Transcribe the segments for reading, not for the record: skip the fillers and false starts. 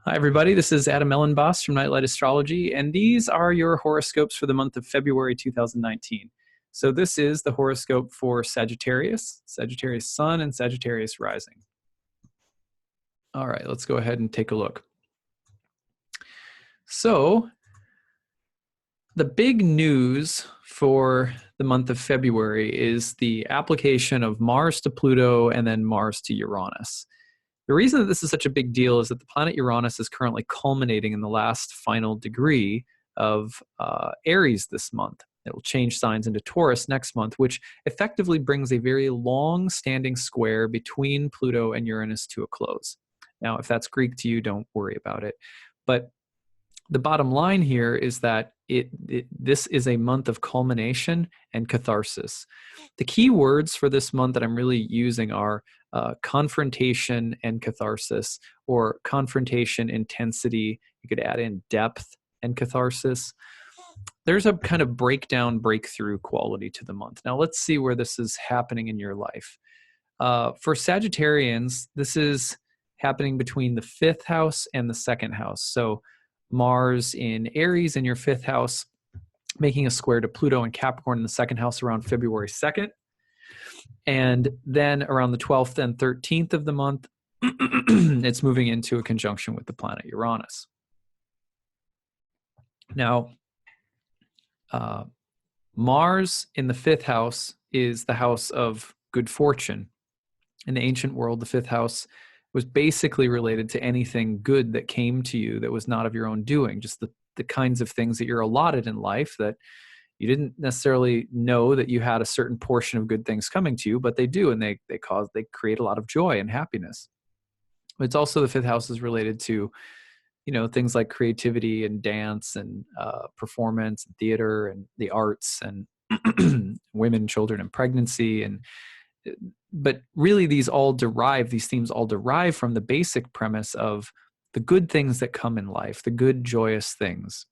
Hi, everybody. This is Adam Elenbaas from Nightlight Astrology, and these are your horoscopes for the month of February 2019. So this is the horoscope for Sagittarius, Sagittarius Sun, and Sagittarius Rising. All right, let's go ahead and take a look. So the big news for the month of February is the application of Mars to Pluto and then Mars to Uranus. The reason that this is such a big deal is that the planet Uranus is currently culminating in the last final degree of Aries this month. It will change signs into Taurus next month, which effectively brings a very long-standing square between Pluto and Uranus to a close. Now, if that's Greek to you, don't worry about it. But the bottom line here is that this is a month of culmination and catharsis. The key words for this month that I'm really using are confrontation and catharsis, or confrontation, intensity. You could add in depth and catharsis. There's a kind of breakdown, breakthrough quality to the month. Now let's see where this is happening in your life. For Sagittarians, this is happening between the 5th house and the 2nd house. So Mars in Aries in your 5th house, making a square to Pluto and Capricorn in the 2nd house around February 2nd. And then around the 12th and 13th of the month, it's moving into a conjunction with the planet Uranus. Now, Mars in the 5th house is the house of good fortune. In the ancient world, the 5th house was basically related to anything good that came to you that was not of your own doing, just the kinds of things that you're allotted in life that you didn't necessarily know that you had a certain portion of good things coming to you, but they do, and they create a lot of joy and happiness. It's also, the 5th house is related to, things like creativity and dance and performance and theater and the arts and women, children, and pregnancy. But really these themes all derive from the basic premise of the good things that come in life, the good, joyous things.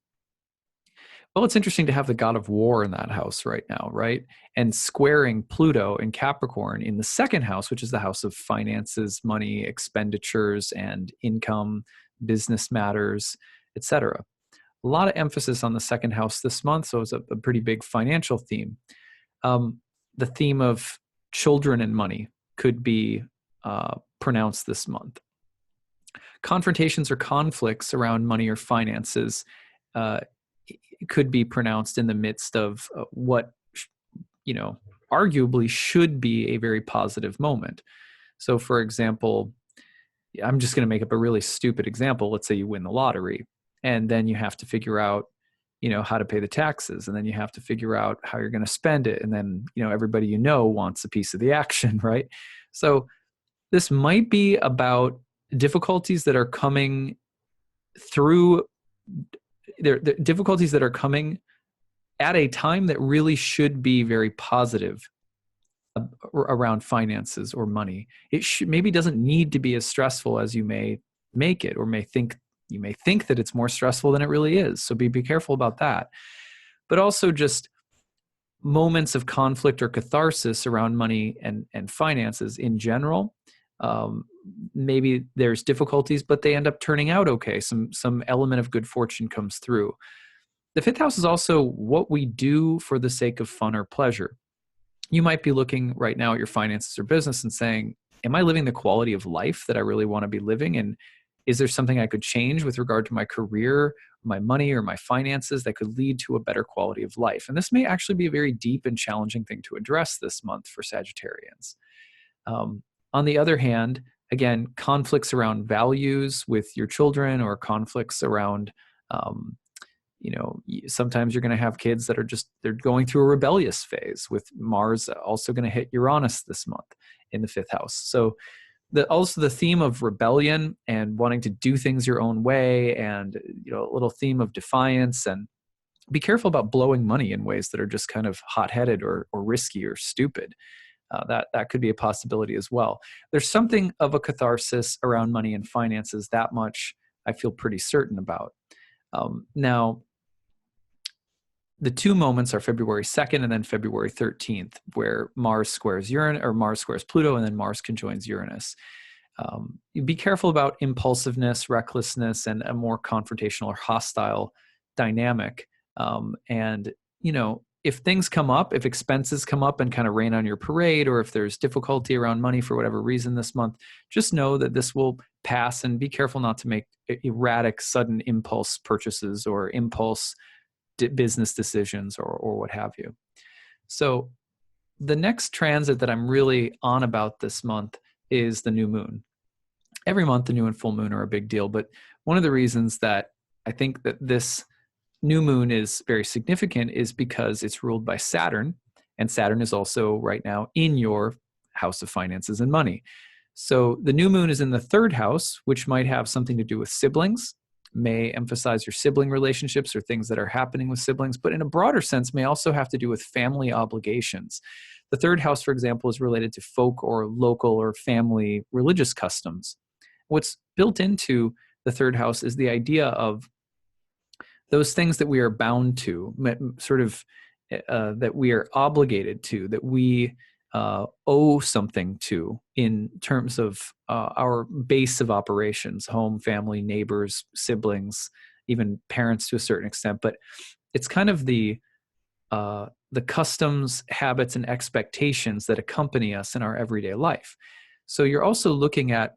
Well, it's interesting to have the god of war in that house right now, right? And squaring Pluto in Capricorn in the 2nd house, which is the house of finances, money, expenditures, and income, business matters, etc. A lot of emphasis on the 2nd house this month, so it's a pretty big financial theme. The theme of children and money could be pronounced this month. Confrontations or conflicts around money or finances could be pronounced in the midst of what, arguably should be a very positive moment. So, for example, I'm just going to make up a really stupid example. Let's say you win the lottery, and then you have to figure out, how to pay the taxes, and then you have to figure out how you're going to spend it. And then, everybody wants a piece of the action, right? So this might be about difficulties that are coming through. They're difficulties that are coming at a time that really should be very positive around finances or money. It maybe doesn't need to be as stressful as you may make it, or you may think that it's more stressful than it really is. So be careful about that. But also just moments of conflict or catharsis around money and finances in general. Maybe there's difficulties, but they end up turning out okay. Some element of good fortune comes through. The 5th house is also what we do for the sake of fun or pleasure. You might be looking right now at your finances or business and saying, am I living the quality of life that I really want to be living? And is there something I could change with regard to my career, my money, or my finances that could lead to a better quality of life? And this may actually be a very deep and challenging thing to address this month for Sagittarians. On the other hand, again, conflicts around values with your children, or conflicts around, sometimes you're going to have kids that they're going through a rebellious phase, with Mars also going to hit Uranus this month in the 5th house. So also the theme of rebellion and wanting to do things your own way, and a little theme of defiance, and be careful about blowing money in ways that are just kind of hot-headed or risky or stupid. That could be a possibility as well. There's something of a catharsis around money and finances. That much I feel pretty certain about. Now, the two moments are February 2nd and then February 13th, where Mars squares Pluto, and then Mars conjoins Uranus. be careful about impulsiveness, recklessness, and a more confrontational or hostile dynamic. And, if things come up, if expenses come up and kind of rain on your parade, or if there's difficulty around money for whatever reason this month, just know that this will pass, and be careful not to make erratic, sudden impulse purchases or impulse business decisions or what have you. So the next transit that I'm really on about this month is the new moon. Every month, the new and full moon are a big deal, but one of the reasons that I think that this new moon is very significant is because it's ruled by Saturn, and Saturn is also right now in your house of finances and money. So the new moon is in the third house, which might have something to do with siblings, may emphasize your sibling relationships or things that are happening with siblings, but in a broader sense may also have to do with family obligations. The third house, for example, is related to folk or local or family religious customs. What's built into the third house is the idea of those things that we are bound to, sort of that we are obligated to, that we owe something to in terms of our base of operations, home, family, neighbors, siblings, even parents to a certain extent. But it's kind of the customs, habits, and expectations that accompany us in our everyday life. So you're also looking at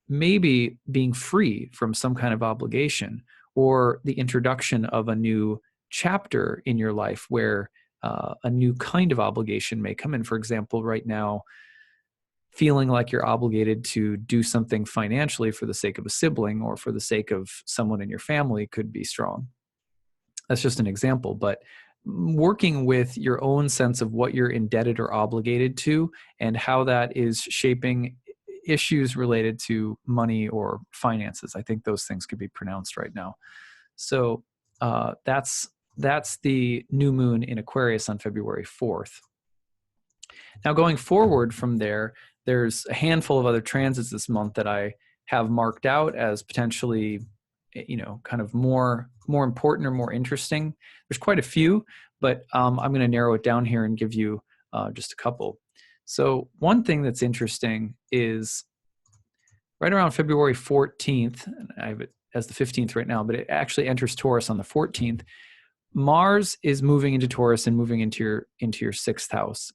maybe being free from some kind of obligation, or the introduction of a new chapter in your life where a new kind of obligation may come in. For example, right now, feeling like you're obligated to do something financially for the sake of a sibling or for the sake of someone in your family could be strong. That's just an example, but working with your own sense of what you're indebted or obligated to and how that is shaping issues related to money or finances. I think those things could be pronounced right now. So that's the new moon in Aquarius on February 4th. Now, going forward from there, there's a handful of other transits this month that I have marked out as potentially, kind of more important or more interesting. There's quite a few, but I'm going to narrow it down here and give you just a couple. So one thing that's interesting is right around February 14th, and I have it as the 15th right now, but it actually enters Taurus on the 14th. Mars is moving into Taurus and moving into your sixth house.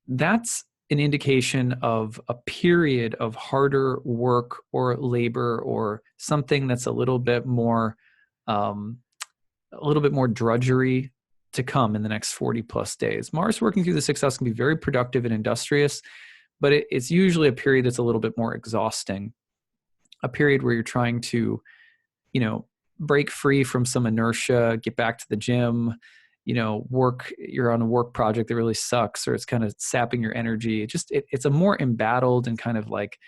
That's an indication of a period of harder work or labor or something that's a little bit more drudgery to come in the next 40 plus days. Mars working through the sixth house can be very productive and industrious, but it's usually a period that's a little bit more exhausting, a period where you're trying to, break free from some inertia, get back to the gym, you're on a work project that really sucks, or it's kind of sapping your energy. It's a more embattled and kind of like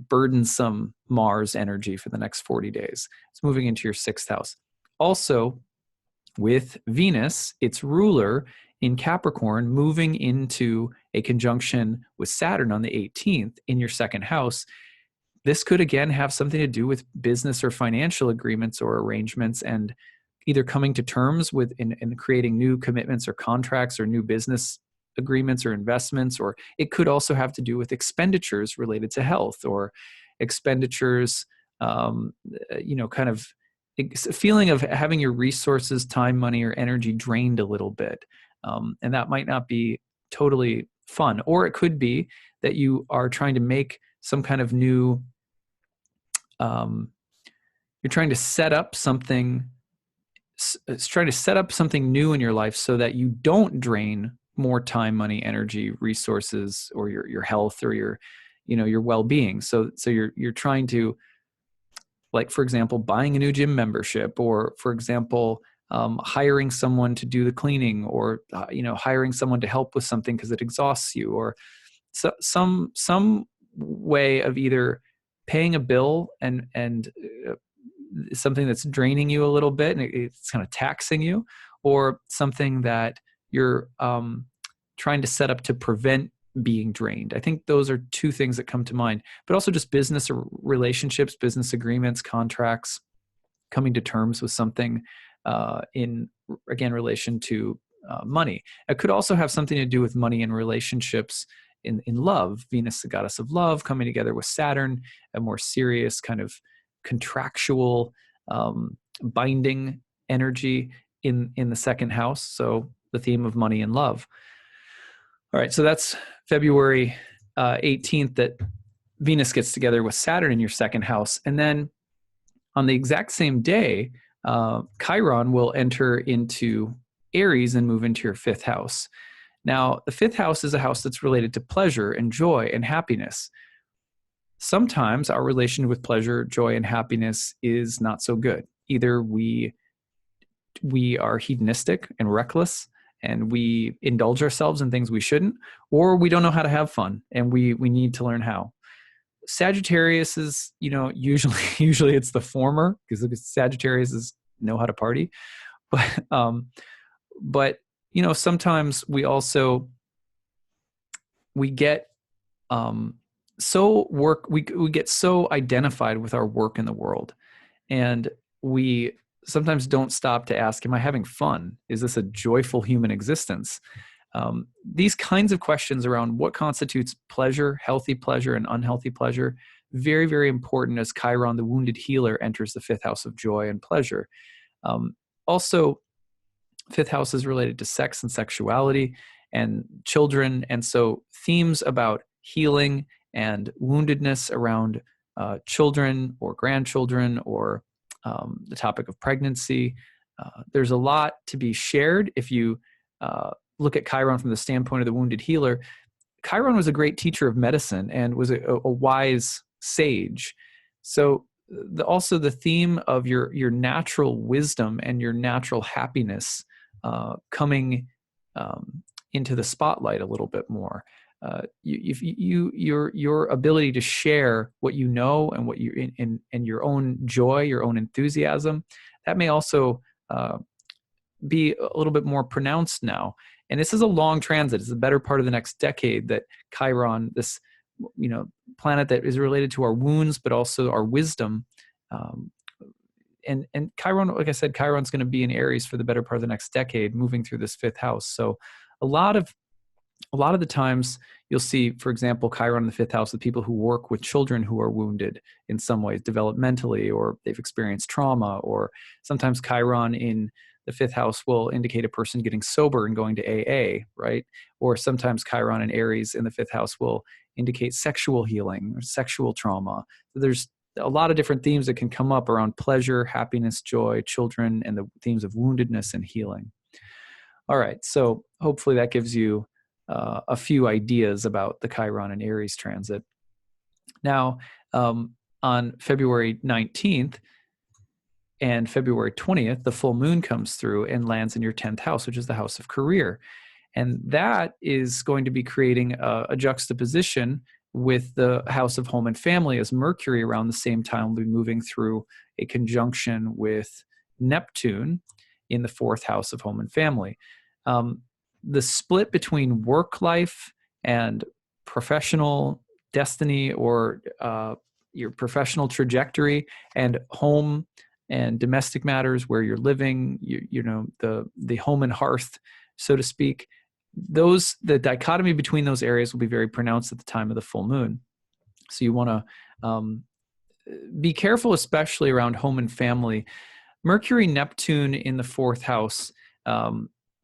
burdensome Mars energy for the next 40 days. It's moving into your sixth house. Also, with Venus, its ruler in Capricorn, moving into a conjunction with Saturn on the 18th in your second house. This could again have something to do with business or financial agreements or arrangements, and either coming to terms with in creating new commitments or contracts or new business agreements or investments, or it could also have to do with expenditures related to health or expenditures, kind of a feeling of having your resources, time, money, or energy drained a little bit. And that might not be totally fun. Or it could be that you are trying to make some kind of new, you're trying to set up something, new in your life so that you don't drain more time, money, energy, resources, or your health or your well-being. So you're trying to, like, for example, buying a new gym membership, or for example, hiring someone to do the cleaning, or hiring someone to help with something because it exhausts you, or some way of either paying a bill and something that's draining you a little bit and it's kind of taxing you, or something that you're trying to set up to prevent being drained. I think those are two things that come to mind, but also just business or relationships, business agreements, contracts, coming to terms with something in, again, relation to money. It could also have something to do with money and relationships in love. Venus, the goddess of love, coming together with Saturn, a more serious kind of contractual binding energy in the second house. So the theme of money and love. All right, so that's February 18th that Venus gets together with Saturn in your second house. And then on the exact same day, Chiron will enter into Aries and move into your fifth house. Now, the fifth house is a house that's related to pleasure and joy and happiness. Sometimes our relation with pleasure, joy, and happiness is not so good. Either we are hedonistic and reckless, and we indulge ourselves in things we shouldn't, or we don't know how to have fun, and we need to learn how. Sagittarius is, usually it's the former, because Sagittarius is know how to party, but sometimes we get we get so identified with our work in the world, and we sometimes don't stop to ask, am I having fun? Is this a joyful human existence? These kinds of questions around what constitutes pleasure, healthy pleasure, and unhealthy pleasure, very, very important as Chiron, the wounded healer, enters the fifth house of joy and pleasure. Also, fifth house is related to sex and sexuality and children. And so themes about healing and woundedness around children or grandchildren, or the topic of pregnancy. There's a lot to be shared if you look at Chiron from the standpoint of the wounded healer. Chiron was a great teacher of medicine and was a wise sage. So also the theme of your natural wisdom and your natural happiness coming into the spotlight a little bit more. Your ability to share what you know and what you and your own joy, your own enthusiasm, that may also be a little bit more pronounced now. And this is a long transit. It's the better part of the next decade that Chiron, this planet that is related to our wounds, but also our wisdom. And Chiron, like I said, Chiron's going to be in Aries for the better part of the next decade, moving through this fifth house. So a lot of the times you'll see, for example, Chiron in the fifth house with people who work with children who are wounded in some ways developmentally, or they've experienced trauma, or sometimes Chiron in the fifth house will indicate a person getting sober and going to AA, right? Or sometimes Chiron in Aries in the fifth house will indicate sexual healing or sexual trauma. So there's a lot of different themes that can come up around pleasure, happiness, joy, children, and the themes of woundedness and healing. All right, so hopefully that gives you a few ideas about the Chiron and Aries transit. Now, on February 19th and February 20th, the full moon comes through and lands in your 10th house, which is the house of career. And that is going to be creating a juxtaposition with the house of home and family, as Mercury around the same time will be moving through a conjunction with Neptune in the fourth house of home and family. The split between work life and professional destiny, or your professional trajectory, and home and domestic matters where you're living, the home and hearth, so to speak, the dichotomy between those areas will be very pronounced at the time of the full moon. So you want to be careful, especially around home and family. Mercury, Neptune in the fourth house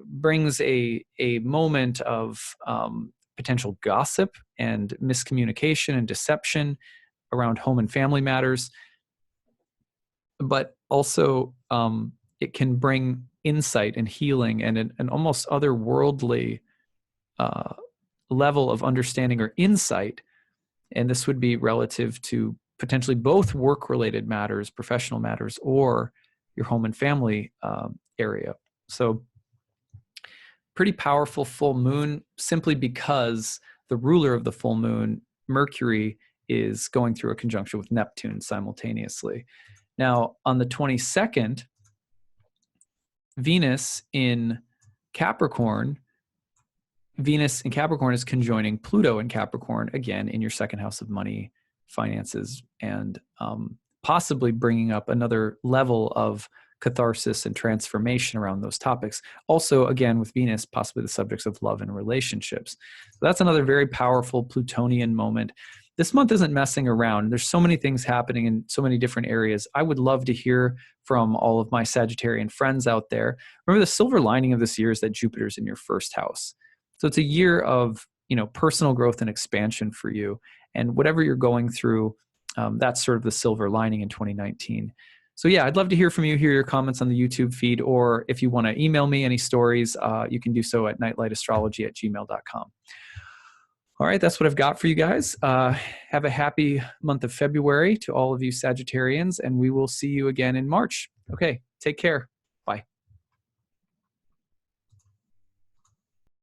brings a moment of potential gossip and miscommunication and deception around home and family matters. But also it can bring insight and healing and an almost otherworldly level of understanding or insight. And this would be relative to potentially both work-related matters, professional matters, or your home and family area. So pretty powerful full moon, simply because the ruler of the full moon, Mercury, is going through a conjunction with Neptune simultaneously. Now, on the 22nd, Venus in Capricorn is conjoining Pluto in Capricorn, again, in your second house of money, finances, and possibly bringing up another level of catharsis and transformation around those topics. Also, again, with Venus, possibly the subjects of love and relationships. So that's another very powerful Plutonian moment. This month isn't messing around. There's so many things happening in so many different areas. I would love to hear from all of my Sagittarian friends out there. Remember, the silver lining of this year is that Jupiter's in your first house. So it's a year of, personal growth and expansion for you. And whatever you're going through, that's sort of the silver lining in 2019. So yeah, I'd love to hear from you, hear your comments on the YouTube feed, or if you want to email me any stories, you can do so at nightlightastrology@gmail.com. All right, that's what I've got for you guys. Have a happy month of February to all of you Sagittarians, and we will see you again in March. Okay, take care.